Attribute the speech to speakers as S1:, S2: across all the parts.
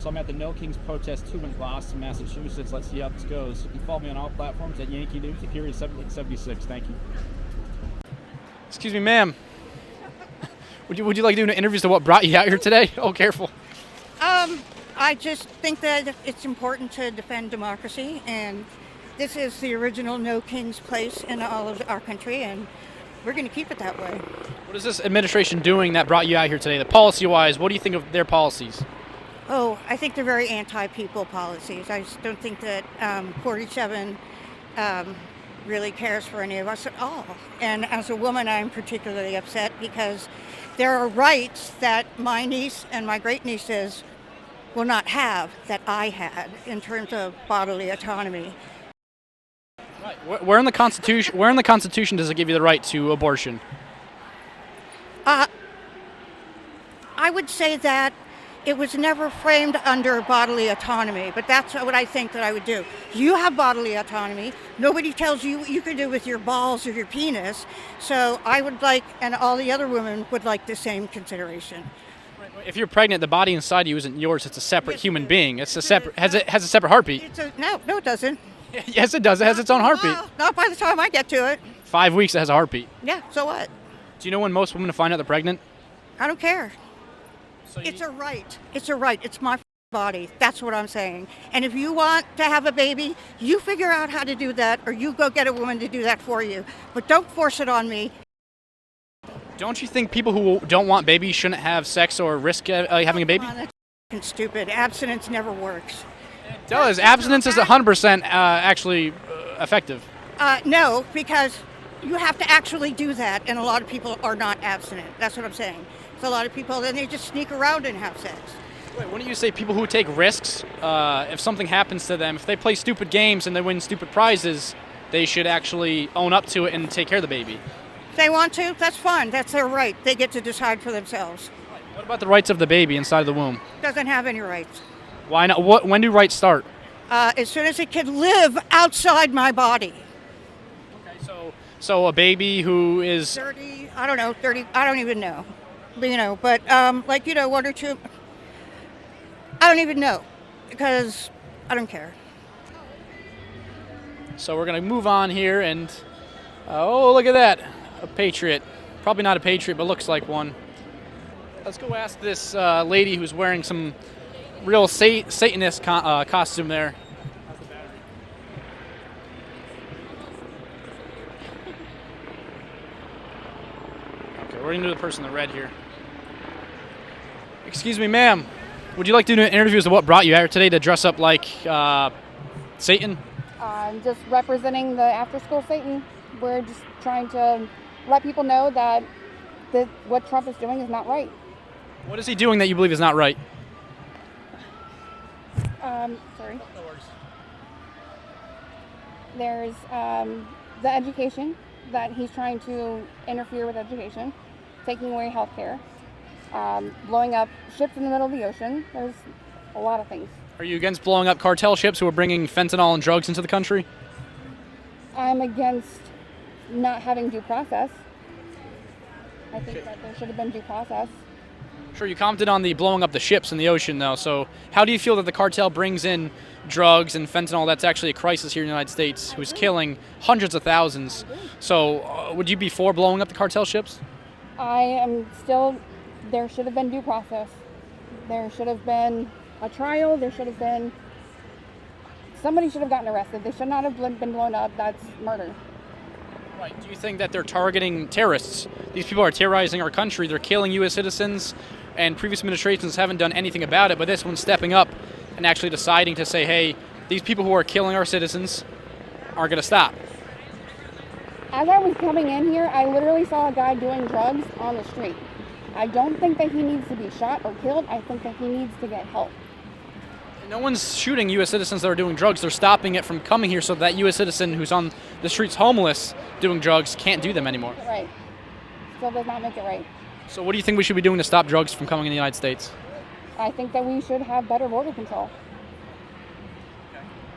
S1: So I'm at the No Kings protest 2 in Boston, Massachusetts. Let's see how this goes. You can follow me on all platforms at Yankee News, period 76. Thank you.
S2: Excuse me, ma'am. Would you like to do an interview as to what brought you out here today? Oh, careful.
S3: I just think that it's important to defend democracy, and this is the original No Kings place in all of our country, and we're going to keep it that way.
S2: What is this administration doing that brought you out here today? The policy-wise, what do you think of their policies?
S3: Oh, I think they're very anti-people policies. I just don't think that 47 really cares for any of us at all. And as a woman, I'm particularly upset because there are rights that my niece and my great-nieces will not have that I had in terms of bodily autonomy.
S2: Right. Where in the Constitution does it give you the right to abortion?
S3: I would say that it was never framed under bodily autonomy, but that's what I think that I would do. You have bodily autonomy. Nobody tells you what you can do with your balls or your penis. So I would like, and all the other women would like the same consideration.
S2: If you're pregnant, the body inside you isn't yours. It's a separate human being. It's a separate has a separate heartbeat.
S3: No, it doesn't.
S2: Yes, it does. It has its own heartbeat.
S3: Not by the time I get to it.
S2: 5 weeks, it has a heartbeat.
S3: Yeah, so what?
S2: Do you know when most women find out they're pregnant?
S3: I don't care. It's a right. It's a right. It's my body. That's what I'm saying. And if you want to have a baby, you figure out how to do that, or you go get a woman to do that for you. But don't force it on me.
S2: Don't you think people who don't want babies shouldn't have sex or risk having a baby?
S3: That's stupid. Abstinence never works.
S2: It does. Abstinence is 100% actually effective.
S3: No, because you have to actually do that, and a lot of people are not abstinent. That's what I'm saying. So a lot of people, then they just sneak around and have sex.
S2: Wait, wouldn't you say people who take risks, if something happens to them, if they play stupid games and they win stupid prizes, they should actually own up to it and take care of the baby?
S3: If they want to, that's fine. That's their right. They get to decide for themselves.
S2: What about the rights of the baby inside of the womb?
S3: Doesn't have any rights.
S2: Why not? When do rights start?
S3: As soon as it can live outside my body.
S2: Okay, so a baby who is
S3: 30, I don't know, 30, I don't even know. But 1 or 2, I don't even know because I don't care.
S2: So we're going to move on here and, oh, look at that, a patriot. Probably not a patriot, but looks like one. Let's go ask this lady who's wearing some real Satanist costume there. Okay, we're going to do the person in the red here. Excuse me, ma'am. Would you like to do an interview as to what brought you out here today to dress up like Satan?
S4: I'm just representing the after-school Satan. We're just trying to let people know that what Trump is doing is not right.
S2: What is he doing that you believe is not right?
S4: Sorry. There's the education, that he's trying to interfere with education, taking away health care, blowing up ships in the middle of the ocean. There's a lot of things. Are
S2: you against blowing up cartel ships who are bringing fentanyl and drugs into the country?
S4: I'm against not having due process. I think that there should have been due process.
S2: Sure, you commented on the blowing up the ships in the ocean, though. So how do you feel that the cartel brings in drugs and fentanyl? That's actually a crisis here in the United States, who's killing hundreds of thousands. So would you be for blowing up the cartel ships?
S4: I am still, there should have been due process. There should have been a trial. There should have been, somebody should have gotten arrested. They should not have been blown up. That's murder.
S2: Right. Do you think that they're targeting terrorists? These people are terrorizing our country. They're killing U.S. citizens, and previous administrations haven't done anything about it, but this one's stepping up and actually deciding to say, hey, these people who are killing our citizens aren't going to stop.
S4: As I was coming in here, I literally saw a guy doing drugs on the street. I don't think that he needs to be shot or killed. I think that he needs to get help.
S2: No one's shooting U.S. citizens that are doing drugs. They're stopping it from coming here so that U.S. citizen who's on the streets homeless doing drugs can't do them anymore.
S4: Right. Still does not make it right.
S2: So what do you think we should be doing to stop drugs from coming in the United States?
S4: I think that we should have better border control.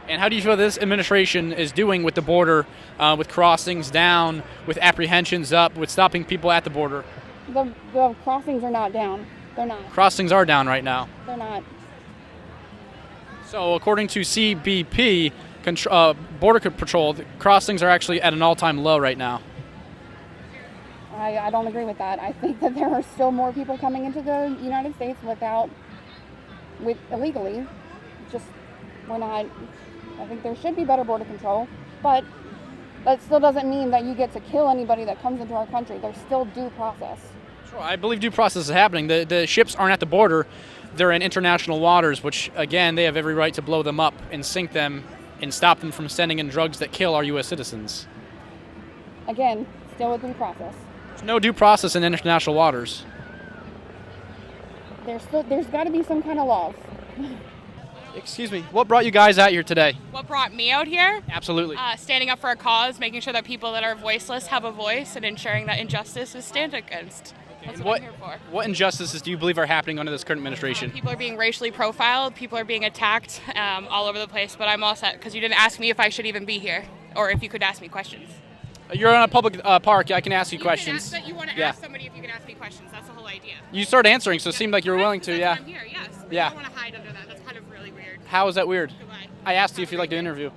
S2: And how do you feel this administration is doing with the border, with crossings down, with apprehensions up, with stopping people at the border?
S4: The crossings are not down. They're not.
S2: Crossings are down right now.
S4: They're not.
S2: So according to CBP, Border Patrol, the crossings are actually at an all-time low right now.
S4: I don't agree with that. I think that there are still more people coming into the United States illegally. Just, we're not, I think there should be better border control, but that still doesn't mean that you get to kill anybody that comes into our country. There's still due process.
S2: Sure, I believe due process is happening. The ships aren't at the border. They're in international waters, which, again, they have every right to blow them up and sink them and stop them from sending in drugs that kill our U.S. citizens.
S4: Again, still a due process.
S2: There's no due process in international waters.
S4: There's got to be some kind of laws.
S2: Excuse me, what brought you guys out here today?
S5: What brought me out here?
S2: Absolutely.
S5: Standing up for a cause, making sure that people that are voiceless have a voice, and ensuring that injustice is stand against. That's what I'm here for.
S2: What injustices do you believe are happening under this current administration?
S5: People are being racially profiled, people are being attacked all over the place, but I'm all set because you didn't ask me if I should even be here, or if you could ask me questions.
S2: You're on a public park, I can ask you questions.
S5: You want to ask somebody if you can ask me questions, that's the whole idea.
S2: You started answering, so it seemed like you were willing to,
S5: That's
S2: yeah.
S5: why I'm here, yes.
S2: Yeah.
S5: I don't want to hide under that, that's kind of really weird.
S2: How is that weird?
S5: Goodbye.
S2: I asked you if you'd like to interview.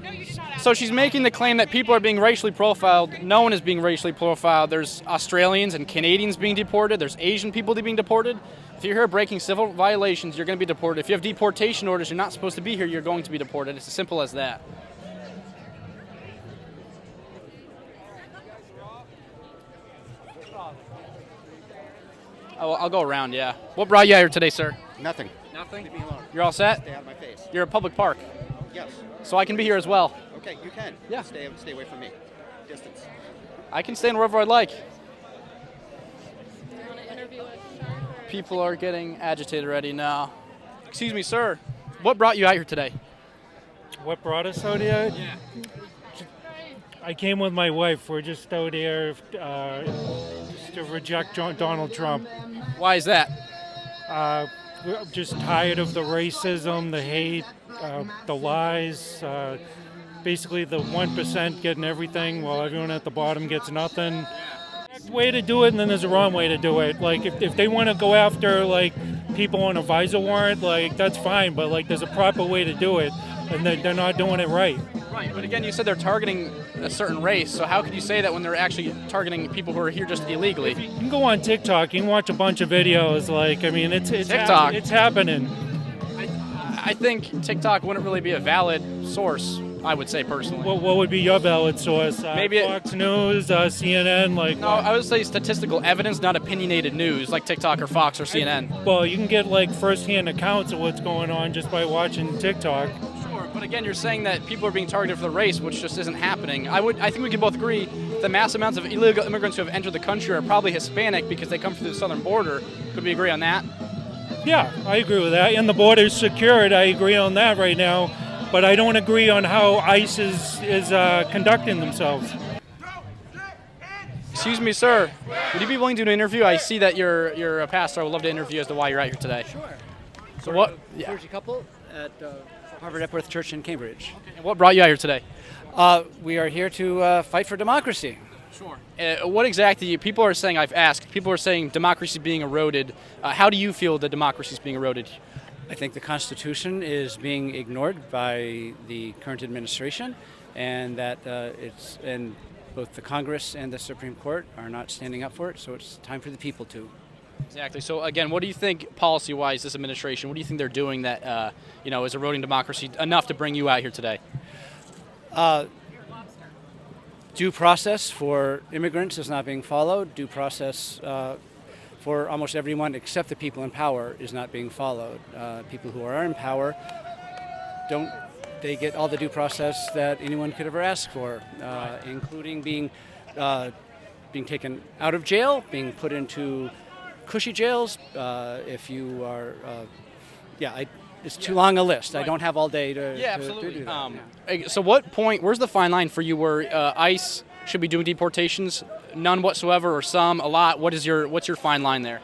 S5: No, you did not ask
S2: So
S5: me.
S2: she's making the claim that people are being racially profiled. No one is being racially profiled. There's Australians and Canadians being deported. There's Asian people being deported. If you're here breaking civil violations, you're going to be deported. If you have deportation orders, you're not supposed to be here, you're going to be deported. It's as simple as that. Oh, I'll go around, yeah. What brought you out here today, sir?
S6: Nothing.
S2: Nothing?
S6: Leave me alone.
S2: You're all set?
S6: Stay out of my face.
S2: You're a public park,
S6: Yes.
S2: so I can be here as well.
S6: Okay, you can.
S2: Yeah.
S6: Stay away from me. Distance.
S2: I can stand wherever I'd like. People are getting agitated already now. Excuse me, sir. What brought you out here today?
S7: What brought us out here?
S2: Yeah.
S7: I came with my wife. We're just out here just to reject Donald Trump.
S2: Why is that?
S7: We're just tired of the racism, the hate, the lies. Basically, the 1% getting everything while everyone at the bottom gets nothing. There's a way to do it, and then there's a wrong way to do it. Like, if they want to go after, like, people on a visa warrant, like, that's fine, but, like, there's a proper way to do it, and they're not doing it right.
S2: Right, but again, you said they're targeting a certain race, so how could you say that when they're actually targeting people who are here just illegally?
S7: You can go on TikTok, you can watch a bunch of videos, like, I mean, it's
S2: TikTok.
S7: It's happening.
S2: I think TikTok wouldn't really be a valid source, I would say personally.
S7: What would be your valid source?
S2: Maybe
S7: Fox News, CNN, like.
S2: No, I would say statistical evidence, not opinionated news like TikTok or Fox or CNN.
S7: Well, you can get like first-hand accounts of what's going on just by watching TikTok.
S2: Sure, but again, you're saying that people are being targeted for the race, which just isn't happening. I think we can both agree the mass amounts of illegal immigrants who have entered the country are probably Hispanic because they come through the southern border. Could we agree on that?
S7: Yeah, I agree with that. And the border is secured. I agree on that right now. But I don't agree on how ICE is conducting themselves.
S2: Excuse me, sir. Would you be willing to do an interview? I see that you're a pastor. I would love to interview you as to why you're out here today.
S8: Sure.
S2: So what? Yeah.
S8: Clergy couple at Harvard Epworth Church in Cambridge.
S2: And what brought you out here today?
S8: We are here to fight for democracy.
S2: Sure. What exactly? People are saying. I've asked. People are saying democracy is being eroded. How do you feel that democracy is being eroded?
S8: I think the Constitution is being ignored by the current administration, and that and both the Congress and the Supreme Court are not standing up for it. So it's time for the people to.
S2: Exactly. So again, what do you think policy-wise, this administration? What do you think they're doing that is eroding democracy enough to bring you out here today?
S8: Due process for immigrants is not being followed. Due process for almost everyone except the people in power is not being followed. People who are in power they get all the due process that anyone could ever ask for, including being taken out of jail, being put into cushy jails. If you are, it's too long a list.
S2: Right.
S8: I don't have all day to
S2: Absolutely.
S8: to do that.
S2: So what point? Where's the fine line for you where ICE should be doing deportations? None whatsoever, or some, a lot. What's your fine line there?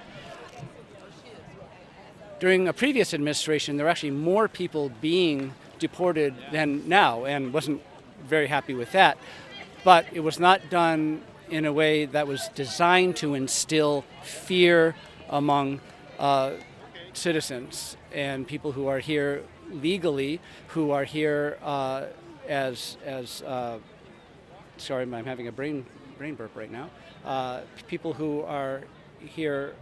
S8: During a previous administration, there were actually more people being deported than now, and wasn't very happy with that. But it was not done in a way that was designed to instill fear among citizens. and people who are here legally, who are here as sorry, I'm having a brain burp right now. People who are here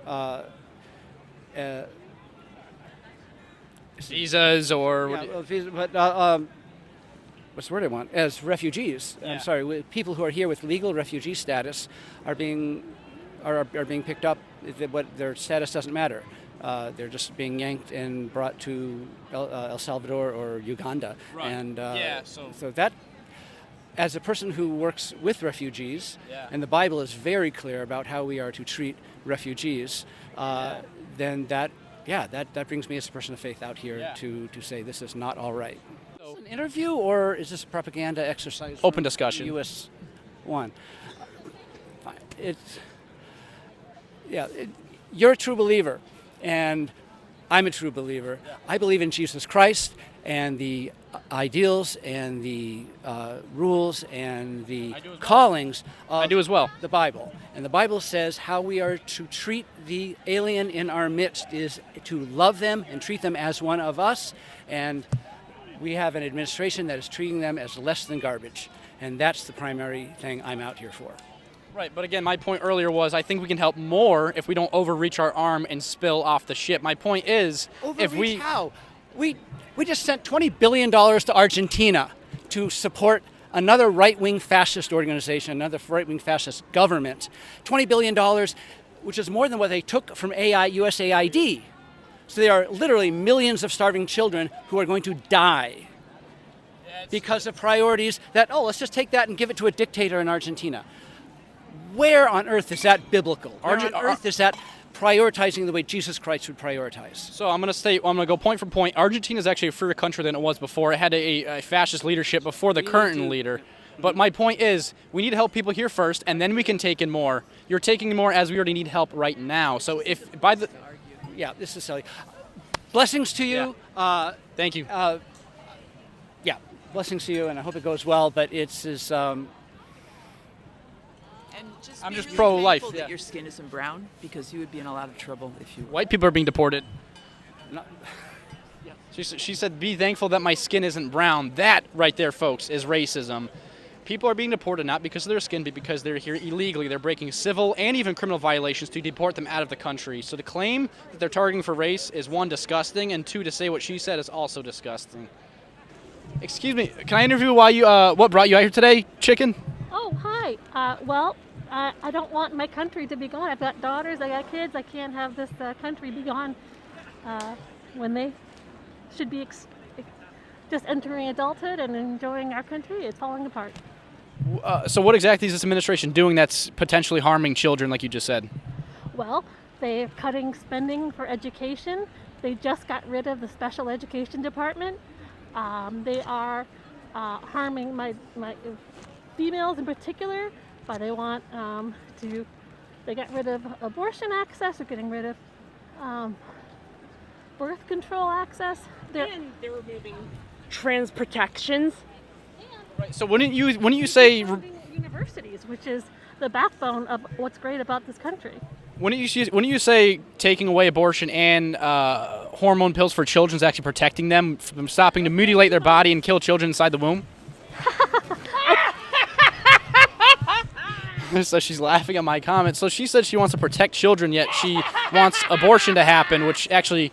S2: Visas or
S8: what's the word I want? As refugees.
S2: Yeah.
S8: I'm sorry. People who are here with legal refugee status are being picked up. What their status doesn't matter. They're just being yanked and brought to El Salvador or Uganda.
S2: Right.
S8: And
S2: so
S8: that, as a person who works with refugees, and the Bible is very clear about how we are to treat refugees, then that brings me as a person of faith out here to say this is not all right. Is this an interview or is this a propaganda exercise?
S2: Open discussion.
S8: US one. Fine. You're a true believer, and I'm a true believer. I believe in Jesus Christ and the ideals and the rules and the callings of the Bible. And the Bible says how we are to treat the alien in our midst is to love them and treat them as one of us. And we have an administration that is treating them as less than garbage. And that's the primary thing I'm out here for.
S2: Right, but again, my point earlier was I think we can help more if we don't overreach our arm and spill off the ship. My point is,
S8: how? We just sent $20 billion to Argentina to support another right-wing fascist organization, another right-wing fascist government. $20 billion, which is more than what they took from USAID. So there are literally millions of starving children who are going to die because of priorities that, let's just take that and give it to a dictator in Argentina. Where on earth is that biblical? Where on earth is that prioritizing the way Jesus Christ would prioritize?
S2: So I'm going to go point for point. Argentina is actually a freer country than it was before. It had a fascist leadership before the current leader. But my point is, we need to help people here first, and then we can take in more. You're taking in more as we already need help right now. So if by the...
S8: Yeah, this is silly. Blessings to you.
S2: Yeah. Thank you.
S8: Blessings to you, and I hope it goes well, but it's...
S2: I'm just pro-life.
S9: That your skin isn't brown, because you would be in a lot of trouble if you...
S2: White people are being deported. She said, be thankful that my skin isn't brown. That right there, folks, is racism. People are being deported not because of their skin, but because they're here illegally. They're breaking civil and even criminal violations to deport them out of the country. So to claim that they're targeting for race is, one, disgusting, and two, to say what she said is also disgusting. Excuse me, can I interview what brought you out here today, chicken?
S10: Oh, hi. I don't want my country to be gone. I've got daughters, I got kids. I can't have this country be gone when they should be just entering adulthood and enjoying our country. It's falling apart.
S2: So what exactly is this administration doing that's potentially harming children, like you just said?
S10: Well, they're cutting spending for education. They just got rid of the special education department. They are harming my females in particular, but they want they got rid of abortion access. They're getting rid of birth control access.
S11: And they're removing trans protections.
S2: Right. So wouldn't you say
S10: universities, which is the backbone of what's great about this country?
S2: Wouldn't you say taking away abortion and hormone pills for children is actually protecting them from stopping to mutilate their body and kill children inside the womb? So she's laughing at my comment. So she said she wants to protect children, yet she wants abortion to happen, which actually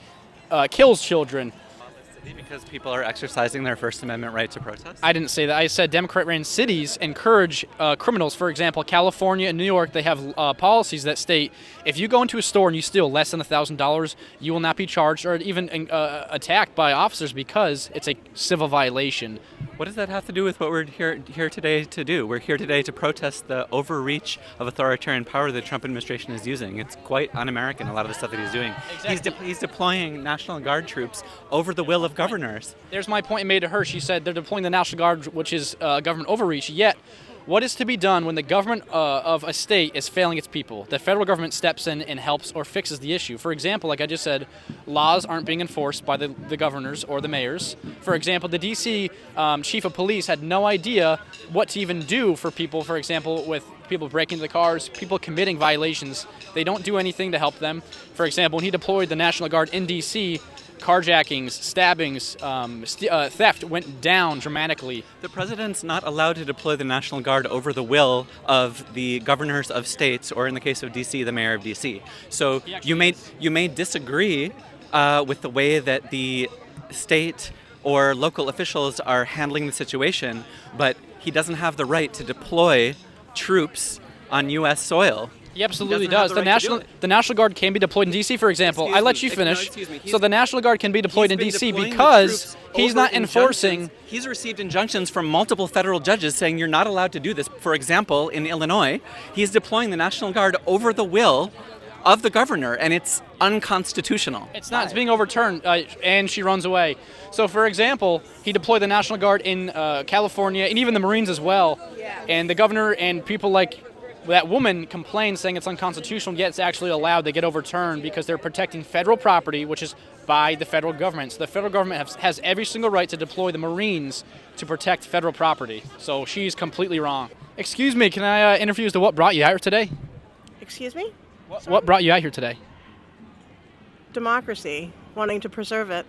S2: kills children.
S12: Because people are exercising their First Amendment right to protest?
S2: I didn't say that. I said Democrat-ran cities encourage criminals. For example, California and New York, they have policies that state if you go into a store and you steal less than $1,000, you will not be charged or even attacked by officers because it's a civil violation.
S12: What does that have to do with what we're here today to do? We're here today to protest the overreach of authoritarian power the Trump administration is using. It's quite un-American, a lot of the stuff that he's doing.
S2: Exactly.
S12: He's deploying National Guard troops over the will of governors.
S2: There's my point made to her. She said they're deploying the National Guard, which is government overreach, yet what is to be done when the government of a state is failing its people? The federal government steps in and helps or fixes the issue. For example, like I just said, laws aren't being enforced by the governors or the mayors. For example, the D.C. Chief of Police had no idea what to even do for people, for example, with people breaking into the cars, people committing violations. They don't do anything to help them. For example, when he deployed the National Guard in D.C., carjackings, stabbings, theft went down dramatically.
S12: The president's not allowed to deploy the National Guard over the will of the governors of states, or in the case of D.C., the mayor of D.C. So you may disagree with the way that the state or local officials are handling the situation, but he doesn't have the right to deploy troops on U.S. soil.
S2: He absolutely does. The National Guard can be deployed in D.C., for example. I let you finish. So the National Guard can be deployed in D.C. because he's not enforcing.
S12: He's received injunctions from multiple federal judges saying you're not allowed to do this. For example, in Illinois, he's deploying the National Guard over the will of the governor, and it's unconstitutional.
S2: It's not. It's being overturned, and she runs away. So, for example, he deployed the National Guard in California, and even the Marines as well. And the governor and people like that woman complained, saying it's unconstitutional, yet it's actually allowed. They get overturned because they're protecting federal property, which is by the federal government. So the federal government has every single right to deploy the Marines to protect federal property. So she's completely wrong. Excuse me, can I interview as to what brought you out here today?
S13: Excuse me?
S2: What brought you out here today?
S13: Democracy, wanting to preserve it.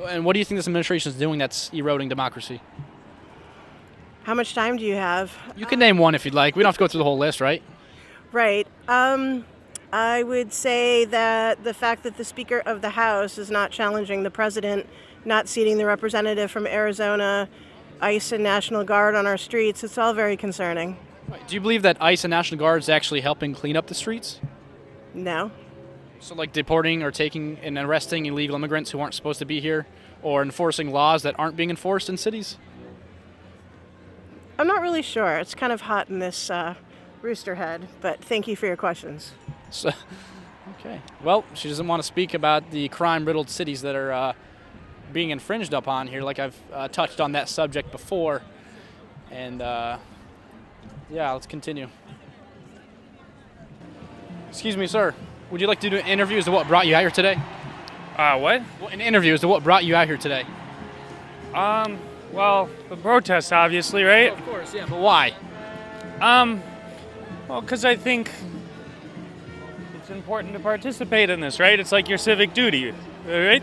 S2: And what do you think this administration is doing that's eroding democracy?
S13: How much time do you have?
S2: You can name one if you'd like. We don't have to go through the whole list, right?
S13: Right. I would say that the fact that the Speaker of the House is not challenging the president, not seating the representative from Arizona, ICE and National Guard on our streets, it's all very concerning.
S2: Do you believe that ICE and National Guard is actually helping clean up the streets?
S13: No.
S2: So like deporting or taking and arresting illegal immigrants who aren't supposed to be here, or enforcing laws that aren't being enforced in cities?
S13: I'm not really sure. It's kind of hot in this rooster head, but thank you for your questions.
S2: So, okay. Well, she doesn't want to speak about the crime-riddled cities that are being infringed upon here, like I've touched on that subject before. And yeah, let's continue. Excuse me, sir. Would you like to do an interview as to what brought you out here today?
S14: What?
S2: An interview as to what brought you out here today.
S14: Well, the protest, obviously, right?
S2: Of course, yeah. But why?
S14: Well, because I think it's important to participate in this, right? It's like your civic duty, right?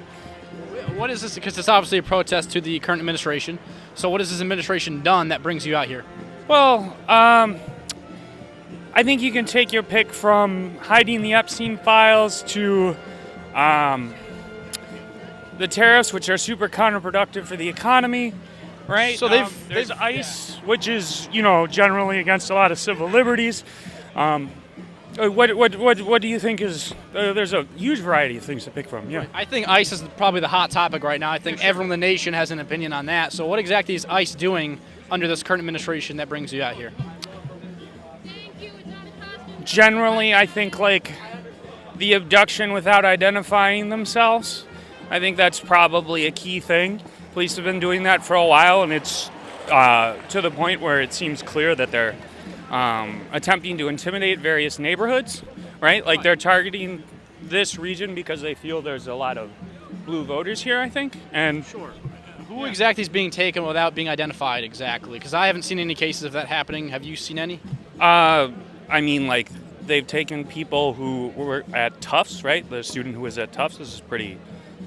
S2: What is this? Because it's obviously a protest to the current administration. So what has this administration done that brings you out here?
S14: Well, I think you can take your pick from hiding the Epstein files to the tariffs, which are super counterproductive for the economy, right?
S2: So
S14: there's ICE, which is, generally against a lot of civil liberties. What do you think is? There's a huge variety of things to pick from. Yeah.
S2: I think ICE is probably the hot topic right now. I think everyone in the nation has an opinion on that. So what exactly is ICE doing under this current administration that brings you out here?
S14: Generally, I think like the abduction without identifying themselves. I think that's probably a key thing. Police have been doing that for a while, and it's to the point where it seems clear that they're attempting to intimidate various neighborhoods, right? Like they're targeting this region because they feel there's a lot of blue voters here, I think. And
S2: sure. Who exactly is being taken without being identified exactly? Because I haven't seen any cases of that happening. Have you seen any?
S14: I mean, like, they've taken people who were at Tufts, right? The student who was at Tufts is pretty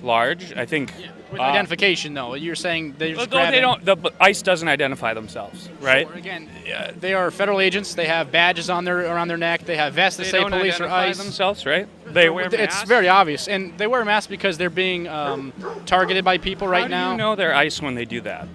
S14: large, I think.
S2: Yeah. With identification, though. You're saying they just
S14: the ICE doesn't identify themselves, right?
S2: Sure. Again, they are federal agents. They have badges around their neck. They have vests that say police or ICE.
S14: Themselves, right? They wear masks.
S2: It's very obvious. And they wear masks because they're being targeted by people right now.
S14: How do you know they're ICE when they do that?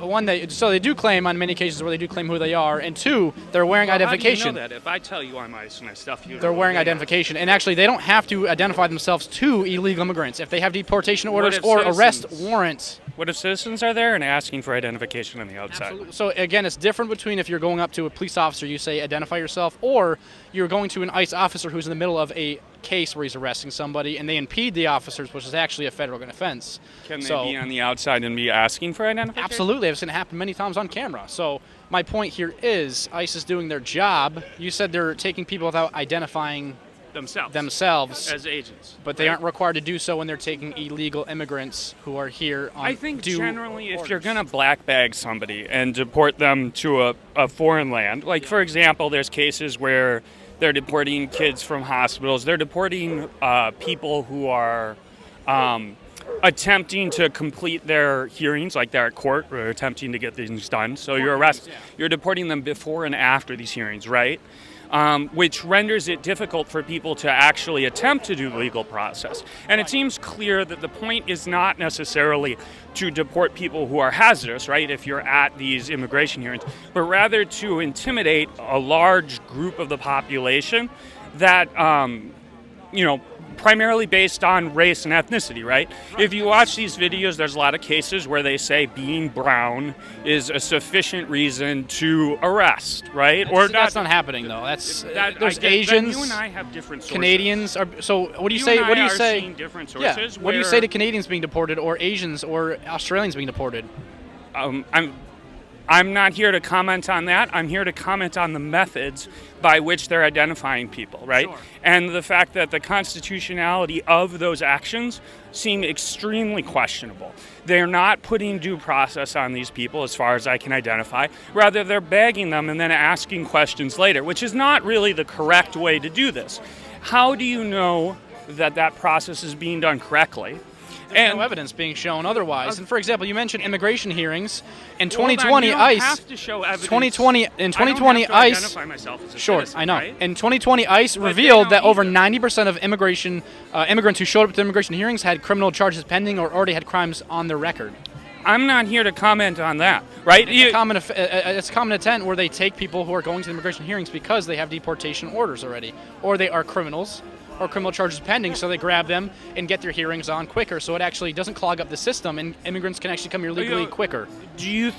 S2: One, so they do claim on many occasions where they do claim who they are, and two, they're wearing identification.
S14: How do you know that? If I tell you I'm ICE and I stuff you,
S2: they're wearing identification, and actually they don't have to identify themselves to illegal immigrants if they have deportation orders or arrest warrants.
S14: What if citizens are there and asking for identification on the outside?
S2: Absolutely. So again, it's different between if you're going up to a police officer, you say identify yourself, or you're going to an ICE officer who's in the middle of a case where he's arresting somebody and they impede the officers, which is actually a federal offense.
S14: Can they be on the outside and be asking for identification?
S2: Absolutely. I've seen it happen many times on camera. So my point here is ICE is doing their job. You said they're taking people without identifying themselves
S14: as agents,
S2: but they aren't required to do so when they're taking illegal immigrants who are here on
S14: I think generally if you're going to black bag somebody and deport them to a foreign land, like for example, there's cases where they're deporting kids from hospitals. They're deporting people who are attempting to complete their hearings, like they're at court, or attempting to get things done. So you're deporting them before and after these hearings, right? Which renders it difficult for people to actually attempt to do the legal process. And it seems clear that the point is not necessarily to deport people who are hazardous, right, if you're at these immigration hearings, but rather to intimidate a large group of the population that, primarily based on race and ethnicity, right? If you watch these videos, there's a lot of cases where they say being brown is a sufficient reason to arrest, right?
S2: That's not happening though. There's Asians.
S14: You and I have different sources.
S2: Canadians are. So what do you
S14: You
S2: say?
S14: and
S2: What do
S14: I
S2: you
S14: are
S2: say?
S14: seeing different
S2: Yeah.
S14: sources
S2: What do you
S14: where-
S2: say to Canadians being deported, or Asians, or Australians being deported?
S14: I'm not here to comment on that. I'm here to comment on the methods by which they're identifying people, right?
S2: Sure.
S14: And the fact that the constitutionality of those actions seem extremely questionable. They're not putting due process on these people as far as I can identify. Rather, they're bagging them and then asking questions later, which is not really the correct way to do this. How do you know that that process is being done correctly?
S2: There's no evidence being shown otherwise. And for example, you mentioned immigration hearings. In
S14: Hold on,
S2: 2020,
S14: you don't
S2: ICE.
S14: have to show evidence.
S2: 2020 in
S14: I don't
S2: 2020,
S14: have to
S2: ICE.
S14: identify myself as a
S2: Sure,
S14: citizen,
S2: I know.
S14: right?
S2: In 2020, ICE
S14: But they
S2: revealed that
S14: don't
S2: over
S14: either.
S2: 90% of immigrants who showed up to immigration hearings had criminal charges pending or already had crimes on their record.
S14: I'm not here to comment on that, right?
S2: It's a common intent where they take people who are going to immigration hearings because they have deportation orders already, or they are criminals, or criminal charges pending, so they grab them and get their hearings on quicker, so it actually doesn't clog up the system, and immigrants can actually come here legally quicker.
S14: Do you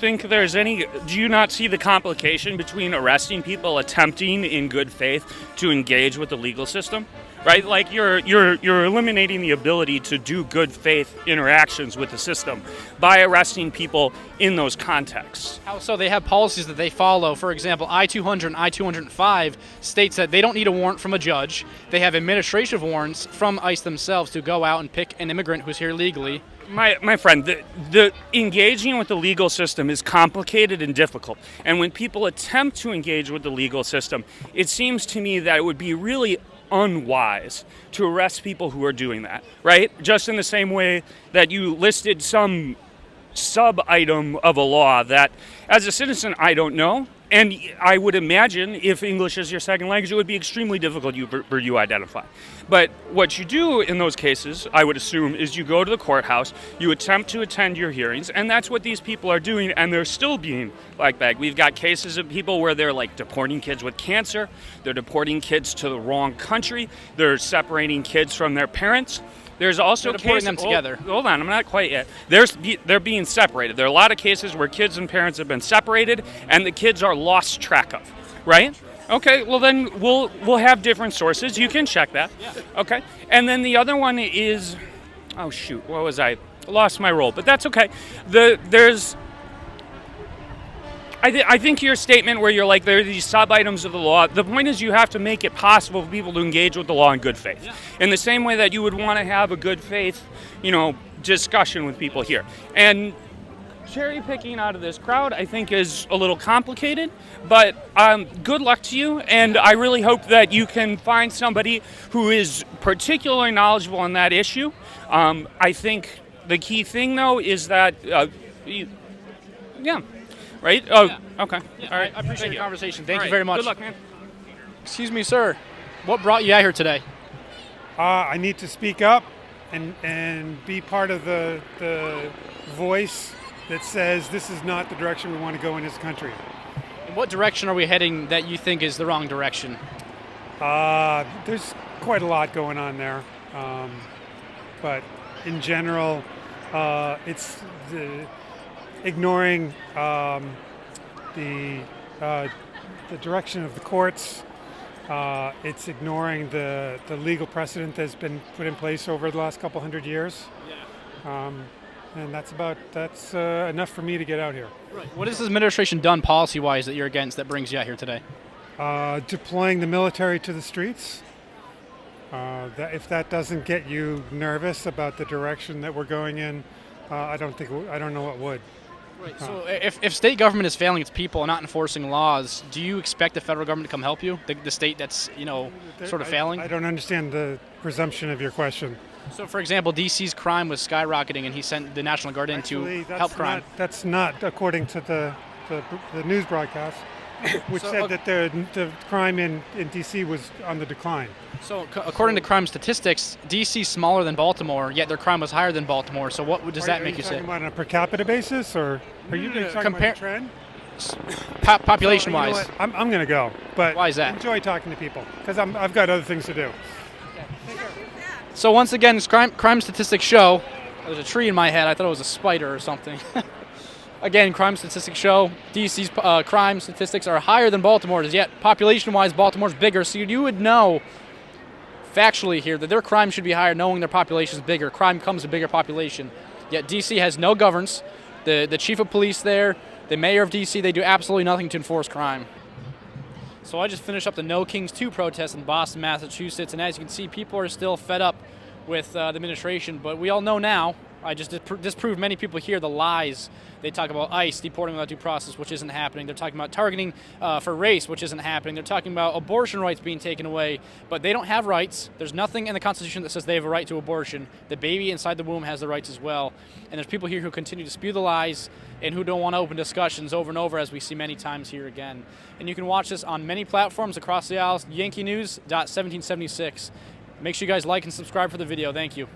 S14: not see the complication between arresting people attempting in good faith to engage with the legal system? Right? Like you're eliminating the ability to do good faith interactions with the system by arresting people in those contexts.
S2: How so? They have policies that they follow. For example, I-200 and I-205 states that they don't need a warrant from a judge. They have administrative warrants from ICE themselves to go out and pick an immigrant who's here legally.
S14: My friend, the engaging with the legal system is complicated and difficult. And when people attempt to engage with the legal system, it seems to me that it would be really unwise to arrest people who are doing that, right? Just in the same way that you listed some sub-item of a law that, as a citizen, I don't know. And I would imagine if English is your second language, it would be extremely difficult for you to identify. But what you do in those cases, I would assume, is you go to the courthouse, you attempt to attend your hearings, and that's what these people are doing, and they're still being bagged. We've got cases of people where they're deporting kids with cancer, they're deporting kids to the wrong country, they're separating kids from their parents. There's also
S2: They're deporting them together.
S14: Hold on, I'm not quite yet. They're being separated. There are a lot of cases where kids and parents have been separated, and the kids are lost track of, right? Okay, well then we'll have different sources. You can check that.
S2: Yeah.
S14: Okay, and then the other one is, oh shoot, what was I? Lost my role, but that's okay. I think your statement where you're there are these sub-items of the law, the point is you have to make it possible for people to engage with the law in good faith.
S2: Yeah.
S14: In the same way that you would want to have a good faith, discussion with people here. And cherry picking out of this crowd, I think, is a little complicated, but good luck to you, and I really hope that you can find somebody who is particularly knowledgeable on that issue. I think the key thing, though, is that, right? Oh,
S2: Yeah.
S14: okay.
S2: Yeah,
S14: All right.
S2: I appreciate the conversation. Thank
S14: All
S2: you
S14: right.
S2: very much.
S14: Good luck, man.
S2: Excuse me, sir. What brought you out here today?
S15: I need to speak up and be part of the voice that says this is not the direction we want to go in this country.
S2: In what direction are we heading that you think is the wrong direction?
S15: There's quite a lot going on there, but in general, it's ignoring the direction of the courts. It's ignoring the legal precedent that's been put in place over the last couple hundred years. And that's enough for me to get out here.
S2: Right. What has this administration done policy-wise that you're against that brings you out here today?
S15: Deploying the military to the streets. If that doesn't get you nervous about the direction that we're going in, I don't know what would.
S2: Right. So if state government is failing its people and not enforcing laws, do you expect the federal government to come help you? The state that's sort of failing?
S15: I don't understand the presumption of your question.
S2: So, for example, DC's crime was skyrocketing, and he sent the National Guard in
S15: Actually,
S2: to help crime.
S15: That's not according to the news broadcast, which said that the crime in D.C. was on the decline.
S2: So, according to crime statistics, DC's smaller than Baltimore, yet their crime was higher than Baltimore. So, what does that make you say?
S15: Are you talking about on a per capita basis, or are you talking about the trend?
S2: Population-wise.
S15: So, you know I'm going to go. But
S2: why is that?
S15: Enjoy talking to people, because I've got other things to do.
S2: So once again, crime statistics show. There's a tree in my head. I thought it was a spider or something. Again, crime statistics show DC's crime statistics are higher than Baltimore's, yet population-wise, Baltimore's bigger. So you would know factually here that their crime should be higher, knowing their population is bigger. Crime comes with bigger population. Yet DC has no governance. The chief of police there, the mayor of DC, they do absolutely nothing to enforce crime. So I just finished up the No Kings 2 protest in Boston, Massachusetts, and as you can see, people are still fed up with the administration, but we all know now, I just disproved many people here the lies. They talk about ICE deporting without due process, which isn't happening. They're talking about targeting for race, which isn't happening. They're talking about abortion rights being taken away, but they don't have rights. There's nothing in the Constitution that says they have a right to abortion. The baby inside the womb has the rights as well. And there's people here who continue to spew the lies and who don't want to open discussions over and over, as we see many times here again. And you can watch this on many platforms across the aisle, yankeenews.1776. Make sure you guys like and subscribe for the video. Thank you.